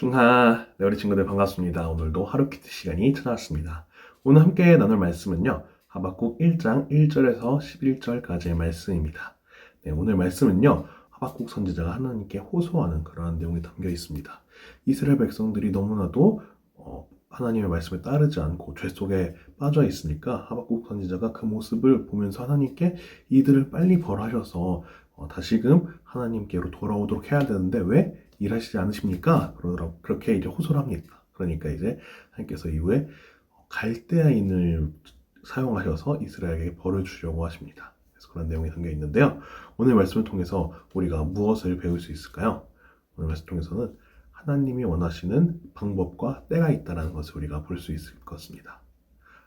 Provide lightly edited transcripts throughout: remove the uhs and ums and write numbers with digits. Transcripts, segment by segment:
네, 우리 친구들 반갑습니다. 오늘도 하루키트 시간이 찾아왔습니다. 오늘 함께 나눌 말씀은요, 하박국 1장 1절에서 11절까지의 말씀입니다. 네, 오늘 말씀은요, 하박국 선지자가 하나님께 호소하는 그러한 내용이 담겨 있습니다. 이스라엘 백성들이 너무나도 하나님의 말씀에 따르지 않고 죄 속에 빠져 있으니까 하박국 선지자가 그 모습을 보면서 하나님께 이들을 빨리 벌하셔서 다시금 하나님께로 돌아오도록 해야 되는데 왜 일하시지 않으십니까? 그렇게 이제 호소를 합니다. 그러니까 이제 하나님께서 이후에 갈대아인을 사용하셔서 이스라엘에게 벌을 주려고 하십니다. 그래서 그런 내용이 담겨 있는데요. 오늘 말씀을 통해서 우리가 무엇을 배울 수 있을까요? 오늘 말씀 통해서는 하나님이 원하시는 방법과 때가 있다는 것을 우리가 볼 수 있을 것입니다.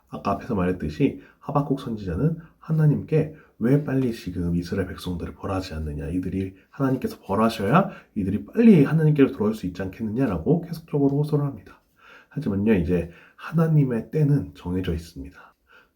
아까 앞에서 말했듯이 하박국 선지자는 하나님께 왜 빨리 지금 이스라엘 백성들을 벌하지 않느냐, 이들이 하나님께서 벌하셔야 이들이 빨리 하나님께로 돌아올 수 있지 않겠느냐라고 계속적으로 호소를 합니다. 하지만요, 이제 하나님의 때는 정해져 있습니다.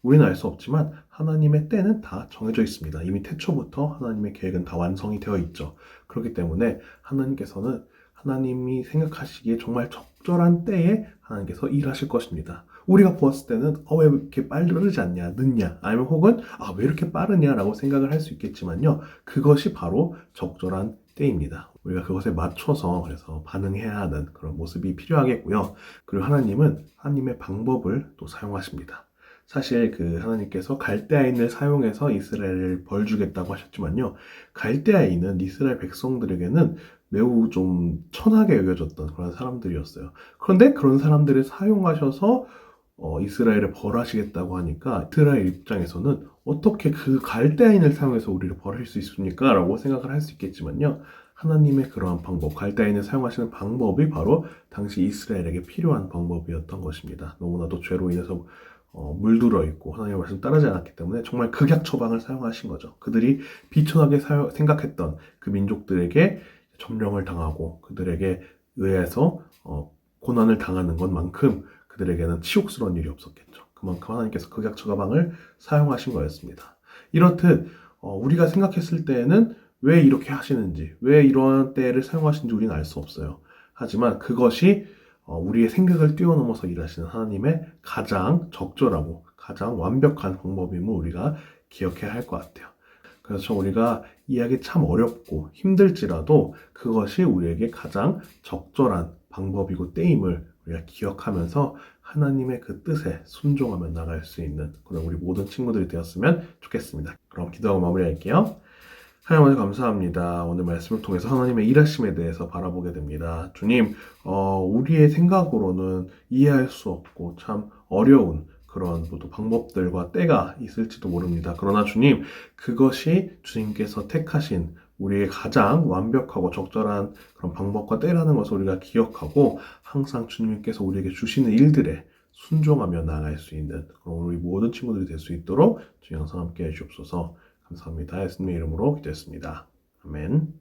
우리는 알 수 없지만 하나님의 때는 다 정해져 있습니다. 이미 태초부터 하나님의 계획은 다 완성이 되어 있죠. 그렇기 때문에 하나님께서는 하나님이 생각하시기에 정말 적절한 때에 하나님께서 일하실 것입니다. 우리가 보았을 때는 왜 이렇게 빠르지 않냐, 늦냐, 아니면 혹은 왜 이렇게 빠르냐라고 생각을 할 수 있겠지만요, 그것이 바로 적절한 때입니다. 우리가 그것에 맞춰서 그래서 반응해야 하는 그런 모습이 필요하겠고요. 그리고 하나님은 하나님의 방법을 또 사용하십니다. 사실 하나님께서 갈대아인을 사용해서 이스라엘을 벌 주겠다고 하셨지만요, 갈대아인은 이스라엘 백성들에게는 매우 좀 천하게 여겨졌던 그런 사람들이었어요. 그런데 그런 사람들을 사용하셔서 이스라엘을 벌하시겠다고 하니까 이스라엘 입장에서는 어떻게 그 갈대아인을 사용해서 우리를 벌할 수 있습니까? 라고 생각을 할 수 있겠지만요, 하나님의 그러한 방법, 갈대아인을 사용하시는 방법이 바로 당시 이스라엘에게 필요한 방법이었던 것입니다. 너무나도 죄로 인해서 물들어 있고 하나님의 말씀 따르지 않았기 때문에 정말 극약 처방을 사용하신 거죠. 그들이 비천하게 생각했던 그 민족들에게 점령을 당하고 그들에게 의해서 고난을 당하는 것만큼 그들에게는 치욕스러운 일이 없었겠죠. 그만큼 하나님께서 극약 처방을 사용하신 거였습니다. 이렇듯 우리가 생각했을 때에는 왜 이렇게 하시는지, 왜 이러한 때를 사용하시는지 우리는 알 수 없어요. 하지만 그것이 우리의 생각을 뛰어넘어서 일하시는 하나님의 가장 적절하고 가장 완벽한 방법임을 우리가 기억해야 할 것 같아요. 그래서 우리가 이해하기 참 어렵고 힘들지라도 그것이 우리에게 가장 적절한 방법이고 때임을 우리가 기억하면서 하나님의 그 뜻에 순종하며 나갈 수 있는 그런 우리 모든 친구들이 되었으면 좋겠습니다. 그럼 기도하고 마무리할게요. 하나님 아버지 감사합니다. 오늘 말씀을 통해서 하나님의 일하심에 대해서 바라보게 됩니다. 주님, 우리의 생각으로는 이해할 수 없고 참 어려운 그런 모두 방법들과 때가 있을지도 모릅니다. 그러나 주님, 그것이 주님께서 택하신 우리의 가장 완벽하고 적절한 그런 방법과 때라는 것을 우리가 기억하고 항상 주님께서 우리에게 주시는 일들에 순종하며 나아갈 수 있는 그런 우리 모든 친구들이 될 수 있도록 주 영상 함께 해주옵소서. 감사합니다. 예수님의 이름으로 기도했습니다. 아멘.